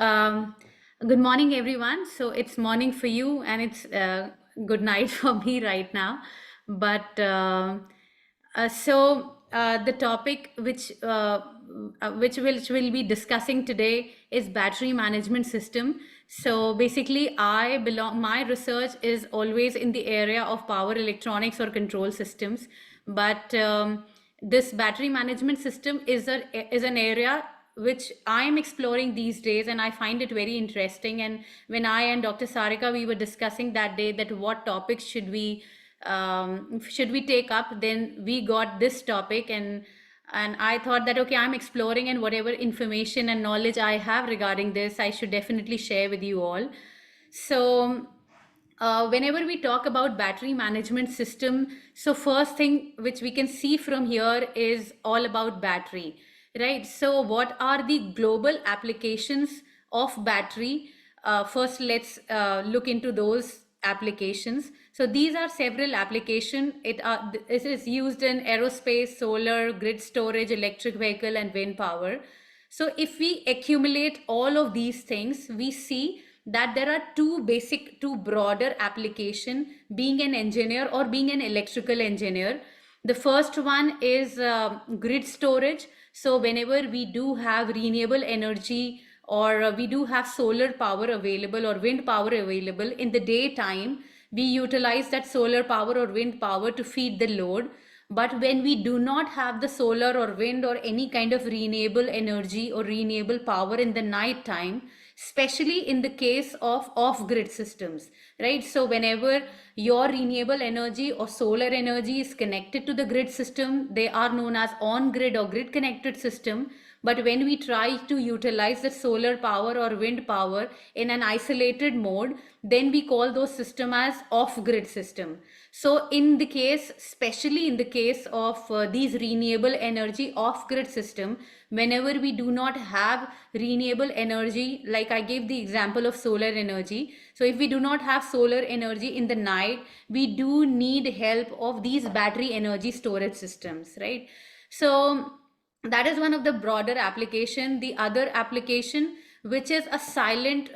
Um, Good morning, everyone. So it's morning for you, and it's good night for me right now. But the topic which we'll be discussing today is battery management system. So basically, I belong. My research is always in the area of power electronics or control systems, but this battery management system is an area which I am exploring these days, and I find it very interesting. And when I and Dr. Sarika we were discussing that day that what topics should we take up, then we got this topic, and I thought that okay, I'm exploring, and whatever information and knowledge I have regarding this, I should definitely share with you all. So whenever we talk about battery management system, so first thing which we can see from here is all about battery, right? So what are the global applications of battery? First, let's look into those applications. So these are several application. It is used in aerospace, solar, grid storage, electric vehicle, and wind power. So if we accumulate all of these things, we see that there are two broader application, being an engineer or being an electrical engineer. The first one is grid storage. So whenever we do have renewable energy, or we do have solar power available or wind power available in the daytime, we utilize that solar power or wind power to feed the load. But when we do not have the solar or wind or any kind of renewable energy or renewable power in the night time, especially in the case of off-grid systems, right? So whenever your renewable energy or solar energy is connected to the grid system, they are known as on-grid or grid-connected system. But when we try to utilize the solar power or wind power in an isolated mode, then we call those system as off-grid system. So in the case, especially in the case of these renewable energy off-grid system, whenever we do not have renewable energy, like I gave the example of solar energy. So if we do not have solar energy in the night, we do need help of these battery energy storage systems, right? So that is one of the broader application. The other application, which is a silent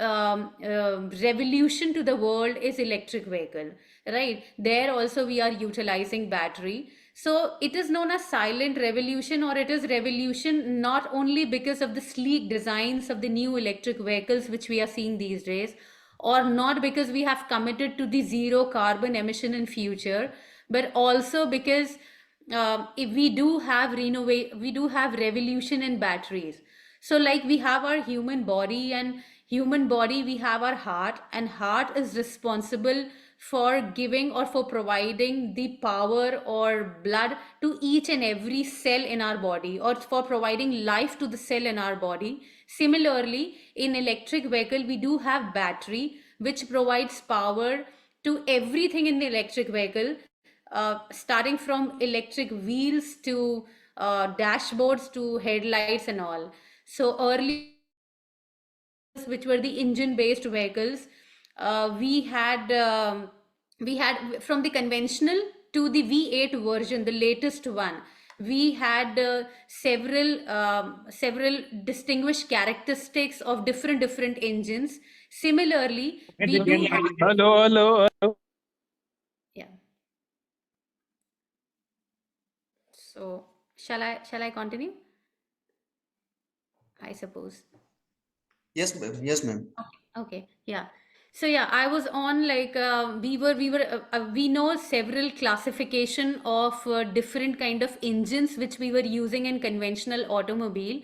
revolution to the world, is electric vehicle, right? There also we are utilizing battery. So it is known as silent revolution, or it is revolution not only because of the sleek designs of the new electric vehicles which we are seeing these days, or not because we have committed to the zero carbon emission in future, but also because if we do have revolution in batteries. So like we have our human body, and human body we have our heart, and heart is responsible for giving or for providing the power or blood to each and every cell in our body, or for providing life to the cell in our body. Similarly, in electric vehicle we do have battery which provides power to everything in the electric vehicle, starting from electric wheels to dashboards to headlights and all. So earlier, which were the engine based vehicles, we had from the conventional to the V8 version, the latest one. We had several distinguished characteristics of different engines. Similarly, we do have, Hello, hello, hello. yeah. So shall I continue? I suppose. Yes, ma'am. Yes, ma'am. Okay, yeah. So yeah, I was on like we know several classification of different kind of engines which we were using in conventional automobile.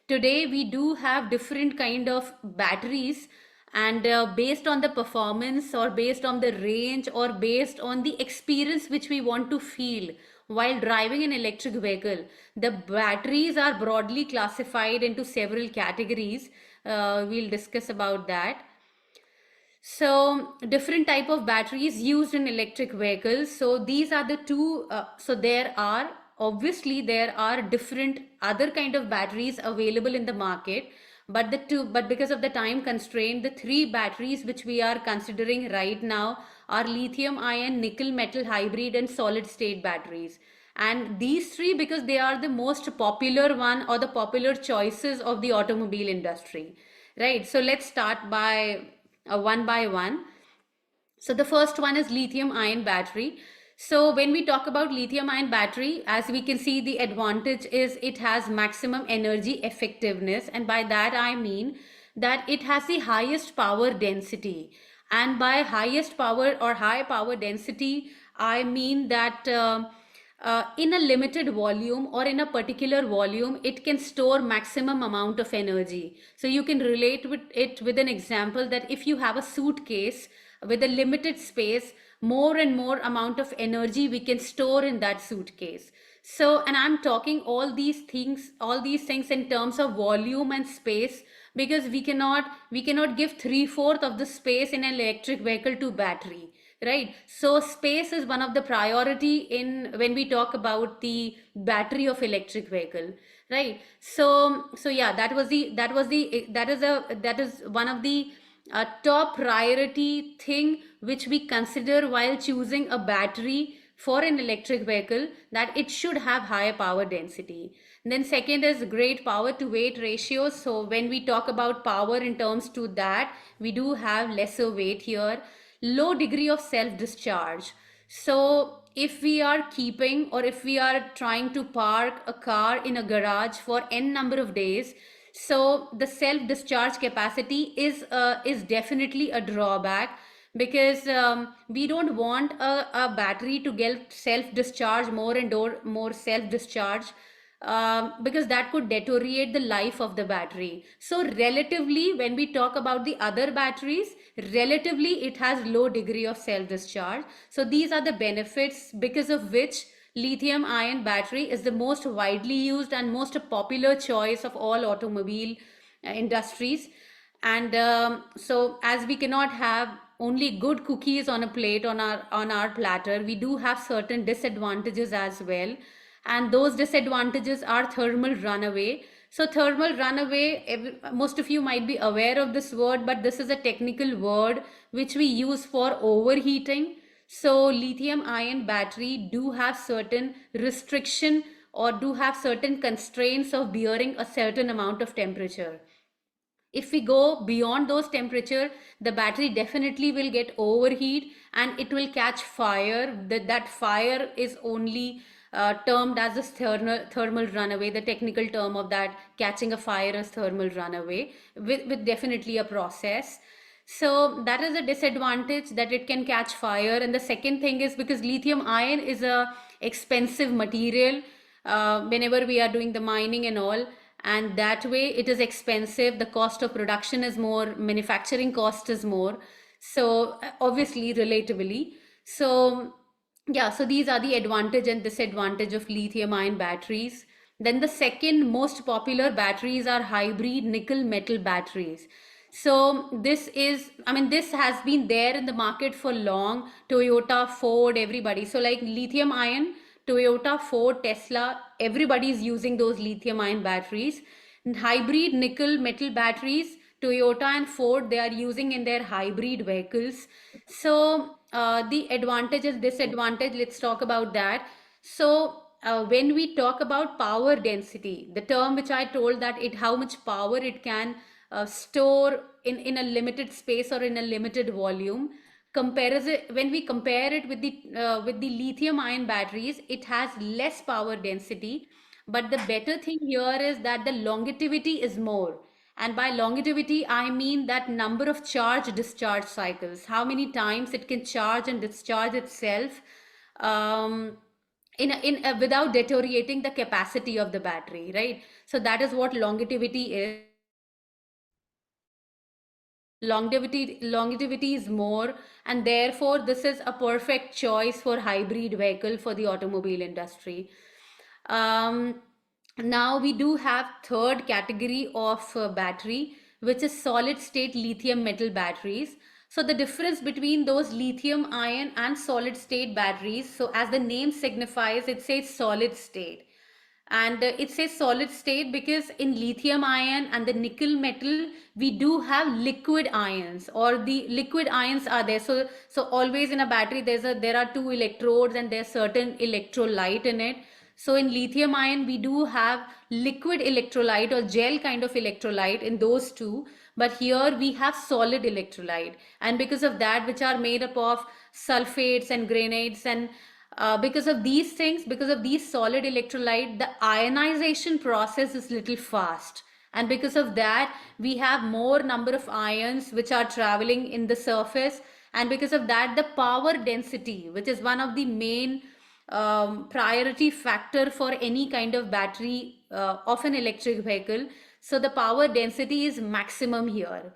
Today we do have different kind of batteries, and based on the performance, or based on the range, or based on the experience which we want to feel while driving an electric vehicle, the batteries are broadly classified into several categories. We'll discuss about that. So different type of batteries used in electric vehicles. So these are the two. So there are different other kind of batteries available in the market, but because of the time constraint, the three batteries which we are considering right now are lithium ion, nickel metal hybrid, and solid state batteries. And these three, because they are the most popular one or the popular choices of the automobile industry, right? So let's start one by one. So the first one is lithium ion battery. So when we talk about lithium ion battery, as we can see, the advantage is it has maximum energy effectiveness. And by that I mean that it has the highest power density. And by highest power or high power density, I mean that in a limited volume or in a particular volume, it can store maximum amount of energy. So you can relate with it with an example that if you have a suitcase with a limited space, more and more amount of energy we can store in that suitcase. So, and I'm talking all these things in terms of volume and space, because we cannot give 3/4 of the space in an electric vehicle to battery, right? So space is one of the priority in when we talk about the battery of electric vehicle, right? So yeah, that is one of the top priority thing which we consider while choosing a battery for an electric vehicle, that it should have higher power density. Then second is great power to weight ratio. So when we talk about power in terms to that, we do have lesser weight here. Low degree of self discharge. So if we are keeping or if we are trying to park a car in a garage for n number of days, so the self discharge capacity is definitely a drawback, because we don't want a battery to get self discharge more and more self discharge, because that could deteriorate the life of the battery. So relatively, when we talk about the other batteries, relatively it has low degree of self discharge. So these are the benefits because of which lithium ion battery is the most widely used and most popular choice of all automobile industries. And so as we cannot have only good cookies on a plate on our platter, we do have certain disadvantages as well. And those disadvantages are thermal runaway. So thermal runaway, most of you might be aware of this word, but this is a technical word which we use for overheating. So lithium ion battery do have certain restriction or do have certain constraints of bearing a certain amount of temperature. If we go beyond those temperature, the battery definitely will get overheat and it will catch fire. That fire is only termed as a thermal runaway. The technical term of that catching a fire is thermal runaway, with definitely a process. So that is a disadvantage, that it can catch fire. And the second thing is because lithium ion is a expensive material whenever we are doing the mining and all, and that way it is expensive, the cost of production is more, manufacturing cost is more. So obviously relatively. So yeah, so these are the advantage and disadvantage of lithium ion batteries. Then the second most popular batteries are hybrid nickel metal batteries. So this is, I mean, this has been there in the market for long. Toyota, Ford, everybody. So like lithium ion, Toyota, Ford, Tesla, everybody is using those lithium ion batteries. And hybrid nickel metal batteries, Toyota and Ford, they are using in their hybrid vehicles. So the advantages, disadvantage, let's talk about that. So when we talk about power density, the term which I told, that it how much power it can store in a limited space or in a limited volume, comparison, when we compare it with the lithium ion batteries, it has less power density. But the better thing here is that the longevity is more. And by longevity, I mean that number of charge discharge cycles, how many times it can charge and discharge itself, um, without deteriorating the capacity of the battery, right? So that is what longevity is. Longevity is more, and therefore this is a perfect choice for hybrid vehicle for the automobile industry. um, Now we do have third category of battery, which is solid state lithium metal batteries. So the difference between those lithium ion and solid state batteries, so as the name signifies, it says solid state. And it says solid state because in lithium ion and the nickel metal, we do have liquid ions, or the liquid ions are there. So always in a battery there are two electrodes and there's certain electrolyte in it. So in lithium ion we do have liquid electrolyte or gel kind of electrolyte in those two. but here we have solid electrolyte, and because of that, which are made up of sulfates and granites, and because of these things, because of these solid electrolyte, the ionization process is little fast, and because of that we have more number of ions which are traveling in the surface, and because of that the power density, which is one of the main priority factor for any kind of battery of an electric vehicle, so the power density is maximum here.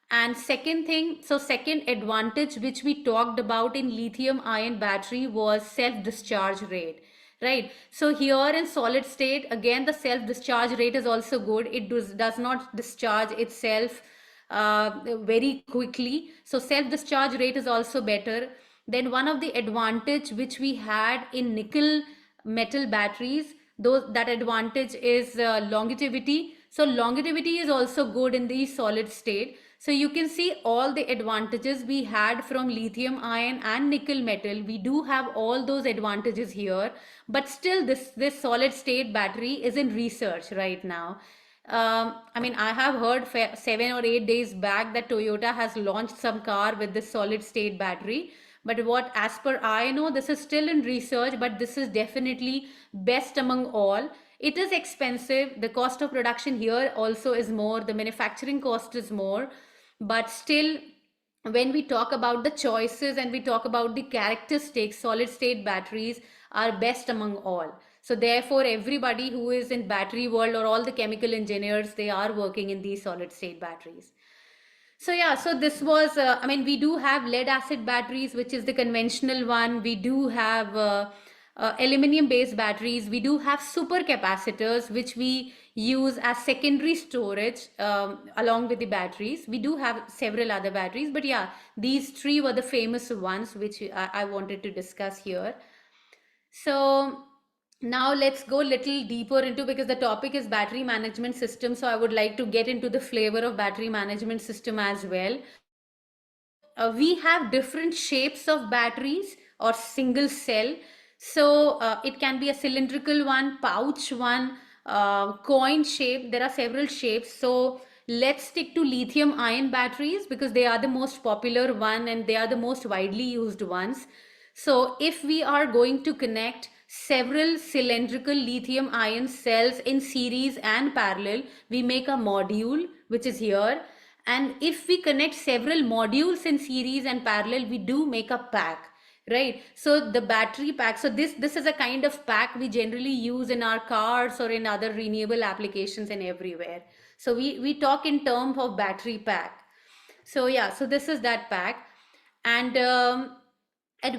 And second thing, so second advantage which we talked about in lithium ion battery was self discharge rate, right? So here in solid state, again the self discharge rate is also good. It does not discharge itself very quickly, so self discharge rate is also better. Then one of the advantage which we had in nickel metal batteries, those that advantage is longevity. So longevity is also good in the solid state. So you can see all the advantages we had from lithium ion and nickel metal. We do have all those advantages here, but still this solid state battery is in research right now. I mean, I have heard 7 or 8 days back that Toyota has launched some car with this solid state battery. But what, as per I know, this is still in research, but this is definitely best among all. It is expensive. The cost of production here also is more. The manufacturing cost is more. But still, when we talk about the choices and we talk about the characteristics, solid state batteries are best among all. So therefore everybody who is in battery world, or all the chemical engineers, they are working in these solid state batteries. So yeah, so this was, I mean, we do have lead acid batteries, which is the conventional one. We do have aluminum based batteries. We do have supercapacitors, which we use as secondary storage along with the batteries. We do have several other batteries, but yeah, these three were the famous ones which I wanted to discuss here. So now let's go a little deeper into, because the topic is battery management system, so I would like to get into the flavor of battery management system as well. So we have different shapes of batteries or single cell. So it can be a cylindrical one, pouch one, coin shape. There are several shapes. So let's stick to lithium ion batteries because they are the most popular one and they are the most widely used ones. So if we are going to connect several cylindrical lithium ion cells in series and parallel, we make a module, which is here. And if we connect several modules in series and parallel, we do make a pack, right? So the battery pack, so this is a kind of pack we generally use in our cars or in other renewable applications and everywhere. So we talk in terms of battery pack. So yeah, so this is that pack. And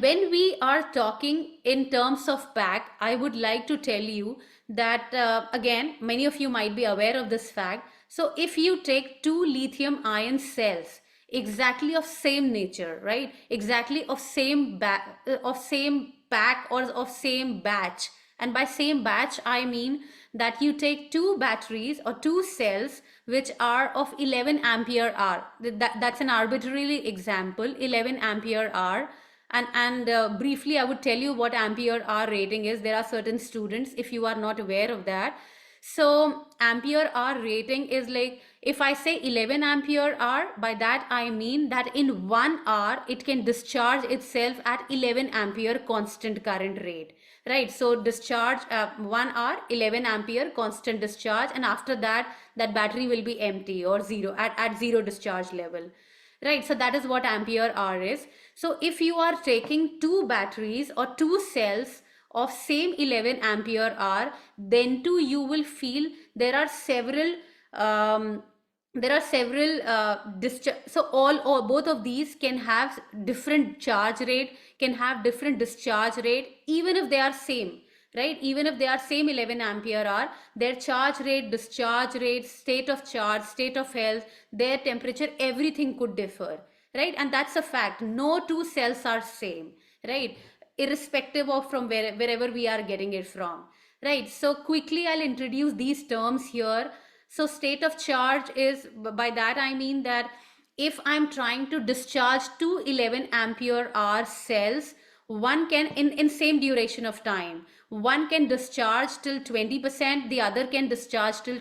when we are talking in terms of pack, I would like to tell you that again, many of you might be aware of this fact. So if you take two lithium ion cells exactly of same nature, right? Exactly of same pack or of same batch. And by same batch, I mean that you take two batteries or two cells which are of 11 ampere hour. That's an arbitrary example, 11 ampere hour. And briefly I would tell you what ampere hour rating is. There are certain students, if you are not aware of that. So ampere hour rating is like, if I say 11 ampere hour, by that I mean that in 1 hour it can discharge itself at 11 ampere constant current rate, right? So discharge 1 hour, 11 ampere constant discharge, and after that that battery will be empty or zero, at zero discharge level, right? So that is what ampere hour is. So if you are taking two batteries or two cells of same 11 ampere hour, then too you will feel there are several so all or both of these can have different charge rate, can have different discharge rate, even if they are same, right? Even if they are same 11 ampere hour, their charge rate, discharge rate, state of charge, state of health, their temperature, everything could differ, right? And that's a fact. No two cells are same, right? Irrespective of from wherever we are getting it from, right? So quickly I'll introduce these terms here. So state of charge is, by that I mean that if I'm trying to discharge two 11 ampere hour cells, one can in same duration of time, one can discharge till 20%, the other can discharge till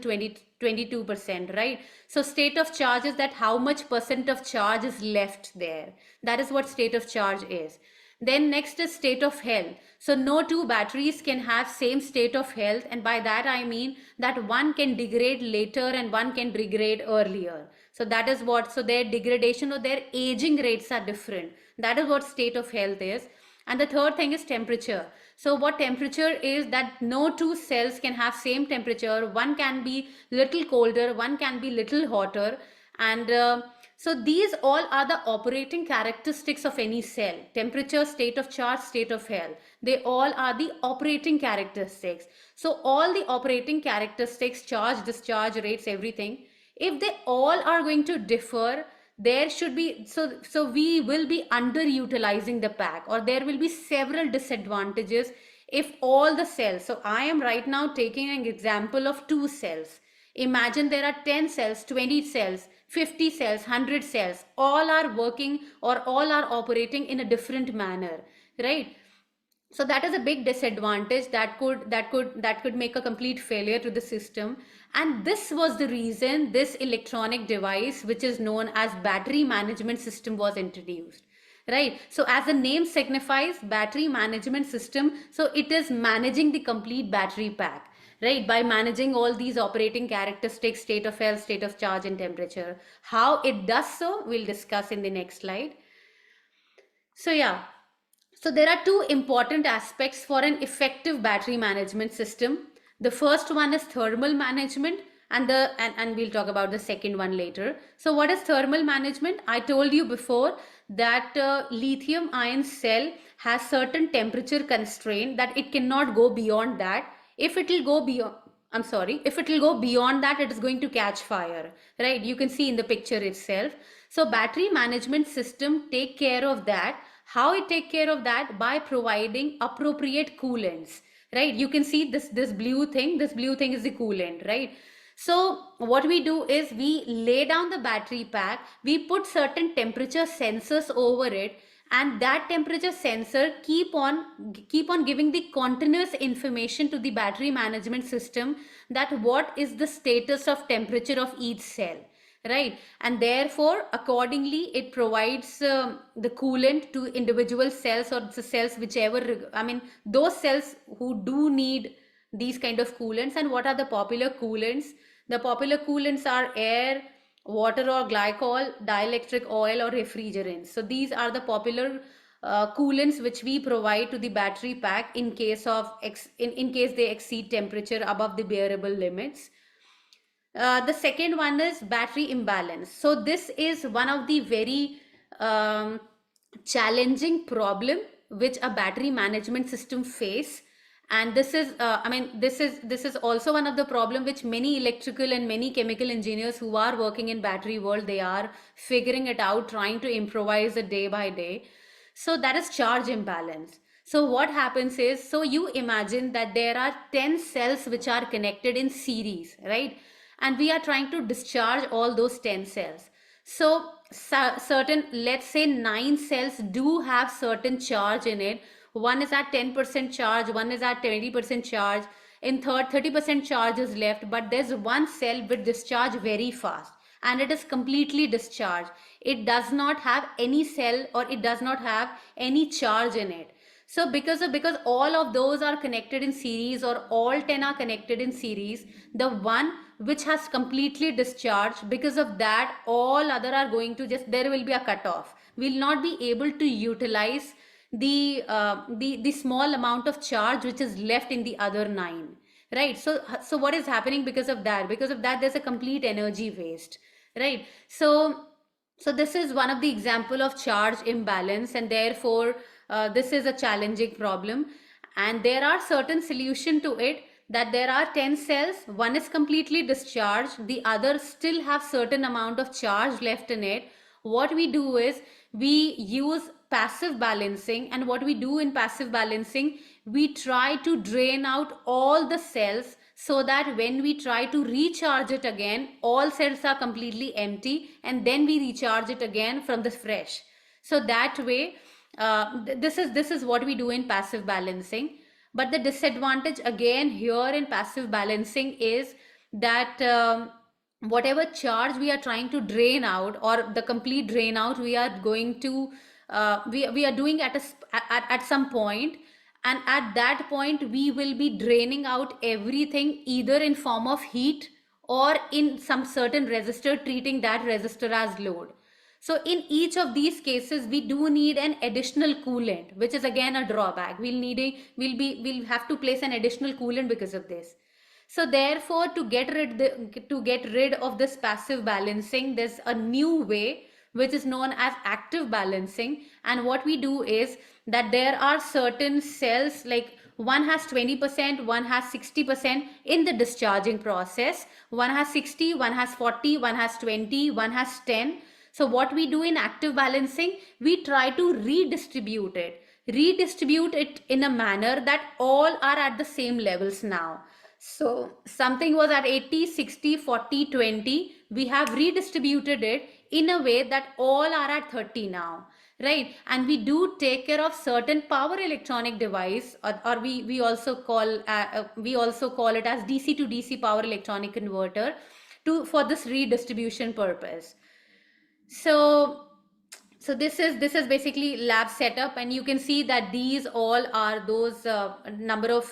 22%, right? So state of charge is that how much percent of charge is left there. That is what state of charge is. Then next is state of health. So no two batteries can have same state of health, and by that I mean that one can degrade later and one can degrade earlier. So that is what, so their degradation or their aging rates are different. That is what state of health is. And the third thing is temperature. So what temperature is that no two cells can have same temperature. One can be little colder, one can be little hotter, and so these all are the operating characteristics of any cell: temperature, state of charge, state of health. They all are the operating characteristics. So all the operating characteristics, charge, discharge rates, everything, if they all are going to differ, there should be, so we will be underutilizing the pack, or there will be several disadvantages if all the cells. So I am right now taking an example of two cells. Imagine there are 10 cells, 20 cells, 50 cells, 100 cells, all are working or all are operating in a different manner, right? So that is a big disadvantage that could make a complete failure to the system. And this was the reason this electronic device, which is known as battery management system, was introduced, right? So as the name signifies, battery management system, so it is managing the complete battery pack, right? By managing all these operating characteristics: state of health, state of charge, and temperature. How it does so, we'll discuss in the next slide. So yeah, so there are two important aspects for an effective battery management system. The first one is thermal management, and we'll talk about the second one later. So what is thermal management? I told you before that lithium ion cell has certain temperature constraint, that it cannot go beyond that. If it will go beyond, I'm sorry, if it will go beyond that, it is going to catch fire, right? You can see in the picture itself. So battery management system take care of that. How it take care of that? By providing appropriate coolants, right? You can see this blue thing. This blue thing is the coolant, right? So what we do is we lay down the battery pack, we put certain temperature sensors over it, and that temperature sensor keep on giving the continuous information to the battery management system, that what is the status of temperature of each cell, right? And therefore accordingly it provides the coolant to individual cells, or the cells whichever, I mean those cells who do need these kind of coolants. And what are the popular coolants? The popular coolants are air, water or glycol, dielectric oil, or refrigerants. So these are the popular coolants which we provide to the battery pack in case of in case they exceed temperature above the bearable limits. The second one is battery imbalance. So this is one of the very challenging problem which a battery management system face. And this is this is also one of the problem which many electrical and many chemical engineers who are working in battery world, they are figuring it out, trying to improvise it day by day. So that is charge imbalance. So what happens is, so you imagine that there are 10 cells which are connected in series, right? And we are trying to discharge all those 10 cells. So certain, let's say 9 cells do have certain charge in it. One is at 10% charge, one is at 20% charge, in third 30% charge is left, but there's one cell which discharge very fast and it is completely discharged. It does not have any cell, or it does not have any charge in it. So because all of those are connected in series, or all 10 are connected in series, the one which has completely discharged, because of that all other are going to just, there will be a cutoff. We'll not be able to utilize the small amount of charge which is left in the other 9, right? So what is happening because of that? Because of that there's a complete energy waste, right? So this is one of the example of charge imbalance, and therefore this is a challenging problem. And there are certain solution to it, that there are 10 cells, one is completely discharged, the other still have certain amount of charge left in it. What we do is we use passive balancing, and what we do in passive balancing, we try to drain out all the cells, so that when we try to recharge it again, all cells are completely empty, and then we recharge it again from the fresh. So that way this is what we do in passive balancing. But the disadvantage again here in passive balancing is that whatever charge we are trying to drain out, or the complete drain out, we are going to we are doing at at some point, and at that point we will be draining out everything either in form of heat or in some certain resistor, treating that resistor as load. So in each of these cases, we do need an additional coolant, which is again a drawback. We'll have to place an additional coolant because of this. So therefore, to get rid of this passive balancing, there's a new way which is known as active balancing. And what we do is that there are certain cells, like one has 20%, one has 60% in the discharging process. One has 60, one has 40, one has 20, one has 10. So what we do in active balancing, we try to redistribute it in a manner that all are at the same levels now. So something was at 80, 60, 40, 20. We have redistributed it in a way that all are at 30 now, right? And we do take care of certain power electronic device, or we also call it as DC to DC power electronic converter, for this redistribution purpose. So this is basically lab setup, and you can see that these all are those number of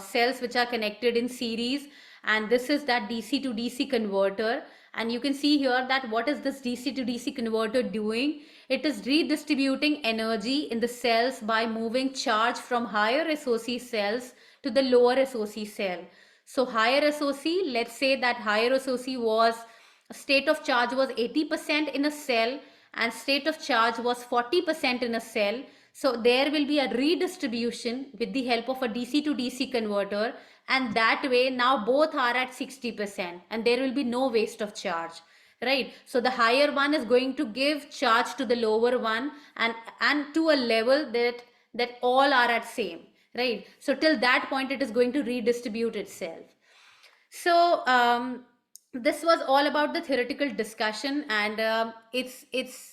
cells which are connected in series, and this is that DC to DC converter. And you can see here that what is this DC to DC converter doing? It is redistributing energy in the cells by moving charge from higher SOC cells to the lower SOC cell. So higher SOC, let's say that higher SOC was, state of charge was 80% in a cell and state of charge was 40% in a cell. So there will be a redistribution with the help of a DC to DC converter, and that way now both are at 60% and there will be no waste of charge, right? So the higher one is going to give charge to the lower one, and to a level that all are at same, right? So till that point it is going to redistribute itself. So this was all about the theoretical discussion, and it's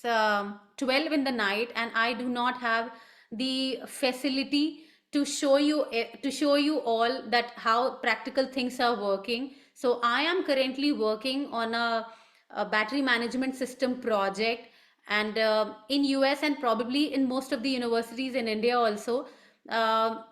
12 in the night, and I do not have the facility to show you all that how practical things are working. So I am currently working on a battery management system project, and in US and probably in most of the universities in India also, uh,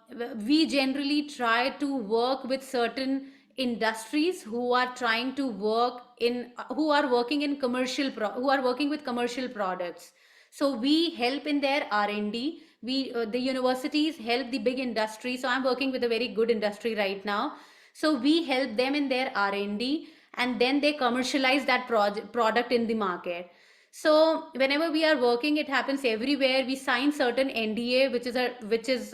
we generally try to work with certain industries who are trying to work in who are working in who are working with commercial products. So we help in their R&D. The universities help the big industry. So I'm working with a very good industry right now. So we help them in their R&D, and then they commercialize that product in the market. So whenever we are working, it happens everywhere. We sign certain NDA, which is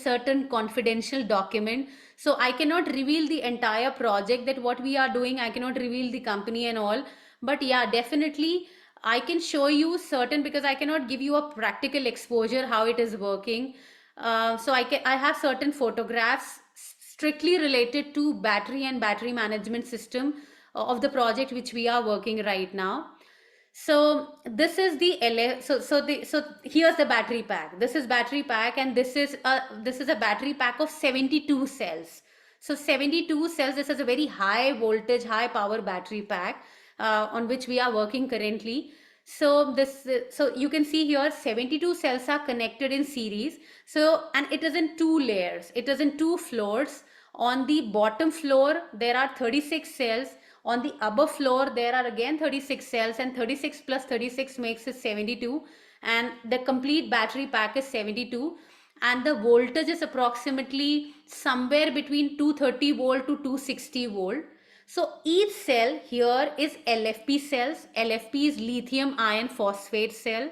certain confidential document. So I cannot reveal the entire project, that what we are doing. I cannot reveal the company and all. But yeah, definitely I can show you certain, because I cannot give you a practical exposure how it is working. So I have certain photographs strictly related to battery and battery management system of the project which we are working right now. So this is the so here's the battery pack. This is battery pack, and this is a battery pack of 72 cells. So 72 cells. This is a very high voltage, high power battery pack on which we are working currently. So you can see here 72 cells are connected in series. So, and it is in two layers. It is in two floors. On the bottom floor there are 36 cells. On the upper floor there are again 36 cells, and 36 plus 36 makes it 72, and the complete battery pack is 72, and the voltage is approximately somewhere between 230 volt to 260 volt. So each cell here is LFP cells. LFP is lithium iron phosphate cell.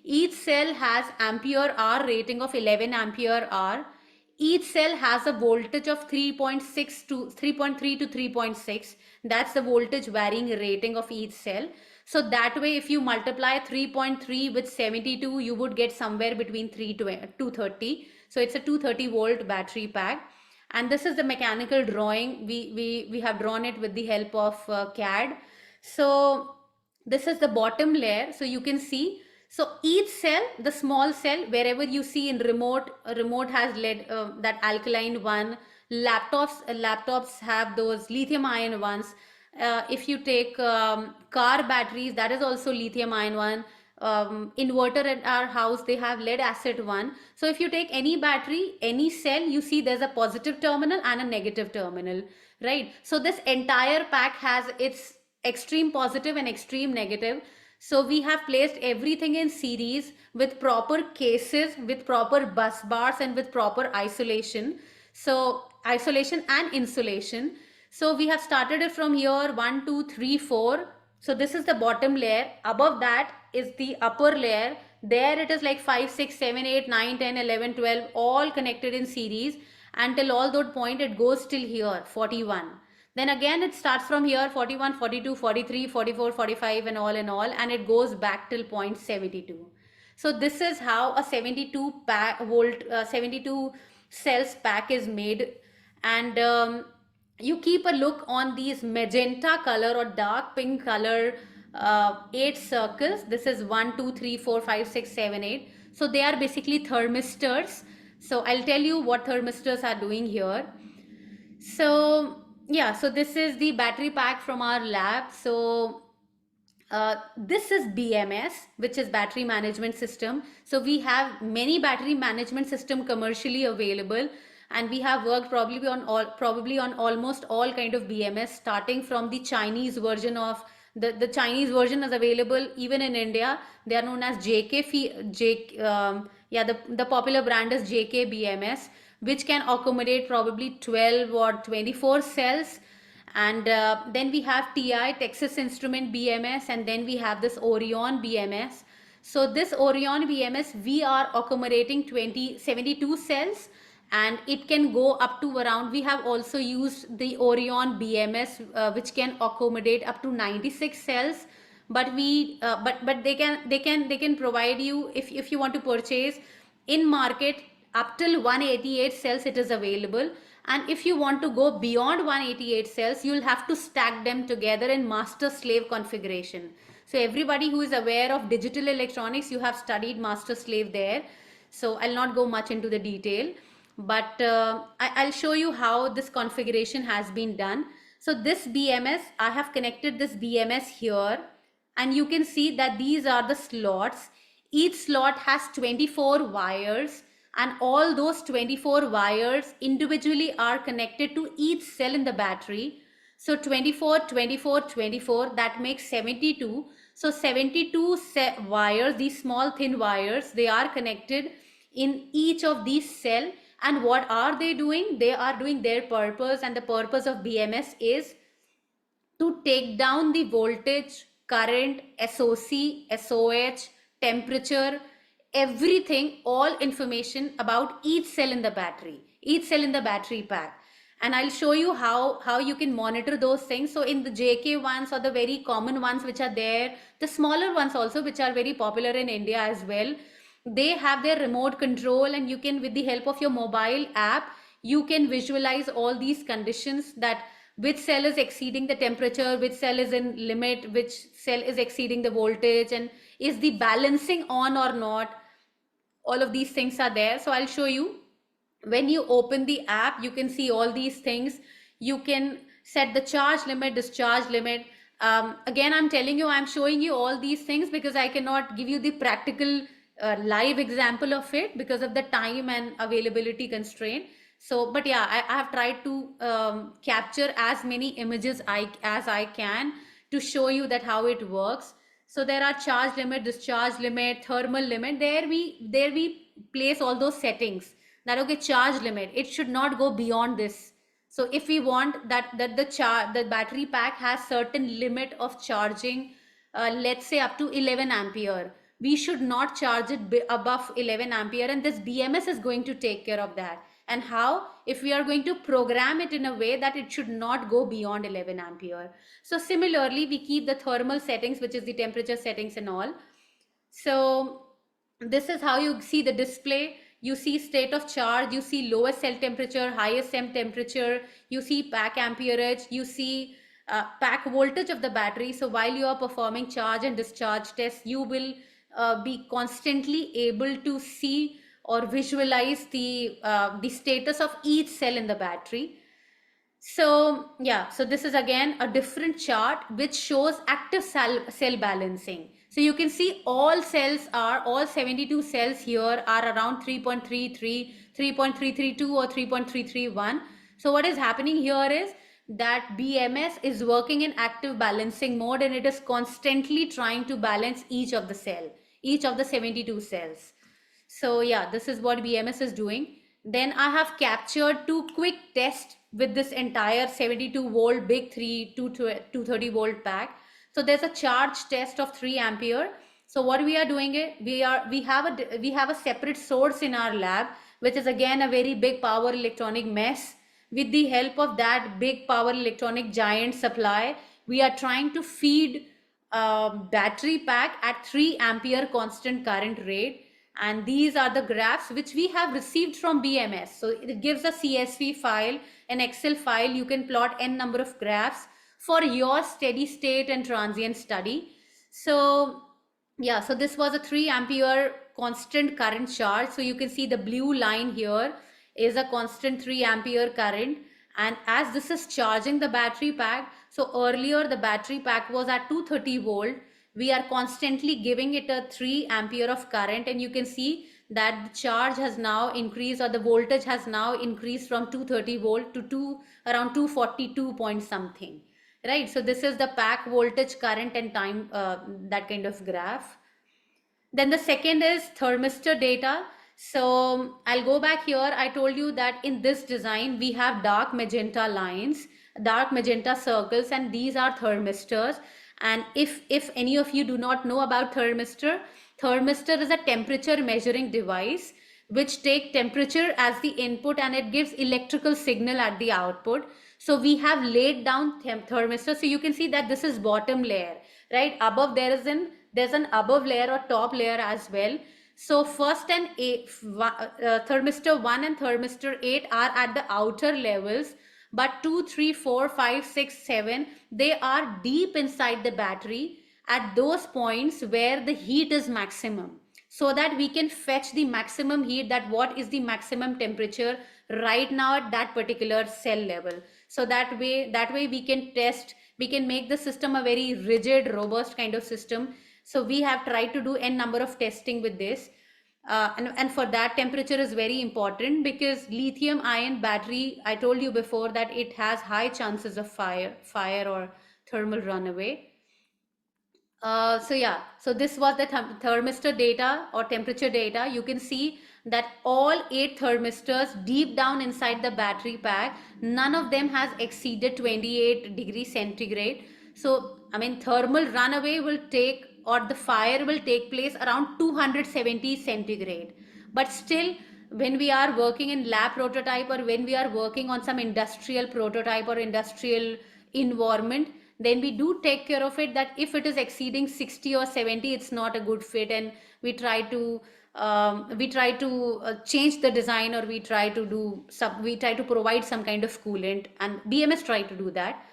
Each cell has ampere hour rating of 11 ampere hour. Each cell has a voltage of 3.6 to 3.3 to 3.6. That's the voltage varying rating of each cell. So that way, if you multiply 3.3 with 72, you would get somewhere between 230. So it's a 230 volt battery pack. And this is the mechanical drawing. We have drawn it with the help of CAD. So this is the bottom layer. So you can see, so each cell, the small cell, wherever you see in remote has led that alkaline one, Laptops have those lithium ion ones. If you take car batteries, that is also lithium ion one. Inverter at our house, they have lead acid one. So if you take any battery, any cell, you see there's a positive terminal and a negative terminal, right? So this entire pack has its extreme positive and extreme negative. So we have placed everything in series with proper cases, with proper bus bars, and with proper isolation. So isolation and insulation. So we have started it from here, 1, 2, 3, 4. So this is the bottom layer. Above that is the upper layer. There it is like 5, 6, 7, 8, 9, 10, 11, 12, all connected in series until all that point it goes till here, 41. Then again it starts from here, 41, 42, 43, 44, 45, and all, and it goes back till point 72. So this is how a 72 cells pack is made. And you keep a look on these magenta color or dark pink color 8 circles. This is 1, 2, 3, 4, 5, 6, 7, 8. So they are basically thermistors. So I'll tell you what thermistors are doing here. So yeah, so this is the battery pack from our lab. So this is BMS, which is battery management system. So we have many battery management system commercially available, and we have worked probably on almost all kind of BMS, starting from the Chinese version of the Chinese version is available even in India. They are known as the popular brand is JK BMS, which can accommodate probably 12 or 24 cells. And then we have TI, Texas Instrument BMS, and then we have this Orion BMS. So this Orion BMS, we are accommodating 72 cells, and it can go up to around, we have also used the Orion BMS, which can accommodate up to 96 cells. But they can provide you, if you want to purchase in market, up till 188 cells it is available. And if you want to go beyond 188 cells, you'll have to stack them together in master slave configuration. So everybody who is aware of digital electronics, you have studied master slave there. So I'll not go much into the detail, but I'll show you how this configuration has been done. So this BMS, I have connected this BMS here, and you can see that these are the slots. Each slot has 24 wires, and all those 24 wires individually are connected to each cell in the battery. So 24, 24, 24, that makes 72. So 72 wires, these small thin wires, they are connected in each of these cell. And what are they doing? They are doing their purpose, and the purpose of BMS is to take down the voltage, current, SOC, SOH, temperature, everything, all information about each cell in the battery, each cell in the battery pack. And I'll show you how you can monitor those things. So in the JK ones, or the very common ones which are there, the smaller ones also which are very popular in India as well, they have their remote control, and you can, with the help of your mobile app, you can visualize all these conditions, that which cell is exceeding the temperature, which cell is in limit, which cell is exceeding the voltage, and is the balancing on or not. All of these things are there. So I'll show you. When you open the app, you can see all these things. You can set the charge limit, discharge limit. Again, I'm telling you, I'm showing you all these things because I cannot give you the practical live example of it because of the time and availability constraint. So, but yeah, I have tried to capture as many images as I can to show you that how it works. So there are charge limit, discharge limit, thermal limit. There we place all those settings. That okay, charge limit, it should not go beyond this. So if we want that the battery pack has certain limit of charging, let's say up to 11 ampere, we should not charge it above 11 ampere, and this BMS is going to take care of that. And how? If we are going to program it in a way that it should not go beyond 11 ampere. So similarly, we keep the thermal settings, which is the temperature settings and all. So this is how you see the display. You see state of charge, you see lowest cell temperature, highest cell temperature, you see pack amperage, you see pack voltage of the battery. So while you are performing charge and discharge tests, you will be constantly able to see or visualize the status of each cell in the battery. So yeah, so this is again a different chart which shows active cell balancing. So you can see all 72 cells here are around 3.33, 3.332 or 3.331. So what is happening here is that BMS is working in active balancing mode, and it is constantly trying to balance each of the 72 cells. So yeah, this is what BMS is doing. Then I have captured two quick tests with this entire 72 volt big 230 volt pack. So there's a charge test of 3 ampere. So what we are doing is we have a separate source in our lab, which is again a very big power electronic mess. With the help of that big power electronic giant supply, we are trying to feed battery pack at 3 ampere constant current rate, and these are the graphs which we have received from BMS. So it gives a CSV file, an Excel file. You can plot n number of graphs for your steady state and transient study. So yeah, so this was a 3 ampere constant current charge. So you can see the blue line here is a constant 3 ampere current, and as this is charging the battery pack, so earlier the battery pack was at 230 volt, we are constantly giving it a 3 ampere of current, and you can see that the charge has now increased, or the voltage has now increased from 230 volt to around 242 point something, right? So this is the pack voltage, current and time, that kind of graph. Then the second is thermistor data. So I'll go back here. I told you that in this design, we have dark magenta lines, dark magenta circles, and these are thermistors. And if any of you do not know about thermistor is a temperature measuring device which take temperature as the input, and it gives electrical signal at the output. So we have laid down thermistor. So you can see that this is bottom layer, right? Above there's an above layer or top layer as well. So first and thermistor 1 and thermistor 8 are at the outer levels, but 2, 3, 4, 5, 6, 7, they are deep inside the battery at those points where the heat is maximum, so that we can fetch the maximum heat, that what is the maximum temperature right now at that particular cell level. So that way we can test, we can make the system a very rigid, robust kind of system. So we have tried to do n number of testing with this. And for that, temperature is very important, because lithium ion battery, I told you before that it has high chances of fire or thermal runaway. So yeah, so this was the thermistor data or temperature data. You can see that all 8 thermistors deep down inside the battery pack, none of them has exceeded 28 degrees centigrade. So I mean, thermal runaway will take, or the fire will take place around 270 centigrade. But still, when we are working in lab prototype, or when we are working on some industrial prototype or industrial environment, then we do take care of it, that if it is exceeding 60 or 70, it's not a good fit, and we try to change the design, or we try to provide some kind of coolant, and BMS try to do that.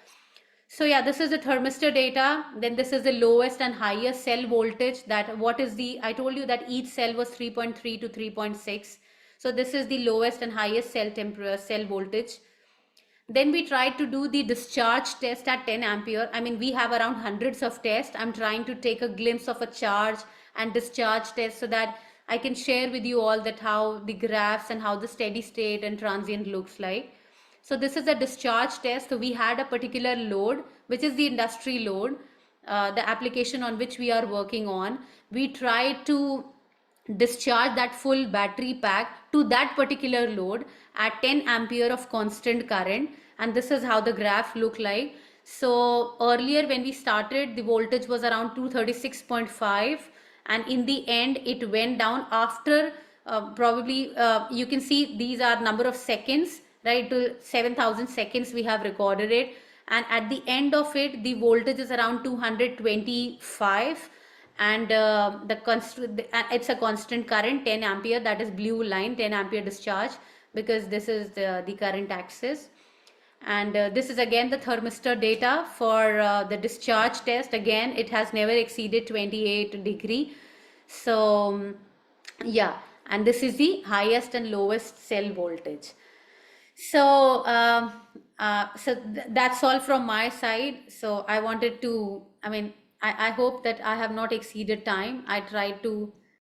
So yeah, this is the thermistor data. Then this is the lowest and highest cell voltage. That what is the, I told you that each cell was 3.3 to 3.6. So this is the lowest and highest cell voltage. Then we tried to do the discharge test at 10 ampere. I mean, we have around hundreds of tests. I'm trying to take a glimpse of a charge and discharge test, so that I can share with you all that how the graphs and how the steady state and transient looks like. So this is a discharge test. So we had a particular load, which is the industry load, the application on which we are working on. We tried to discharge that full battery pack to that particular load at 10 ampere of constant current, and this is how the graph looked like. So earlier when we started, the voltage was around 236.5, and in the end it went down after probably you can see these are number of seconds, right? To 7,000 seconds we have recorded it, and at the end of it the voltage is around 225, and it's a constant current 10 ampere, that is blue line, 10 ampere discharge, because this is the current axis. And this is again the thermistor data for the discharge test. Again, it has never exceeded 28 degree. So yeah, and this is the highest and lowest cell voltage. So that's all from my side. So I wanted to, I mean, I hope that I have not exceeded time. I tried to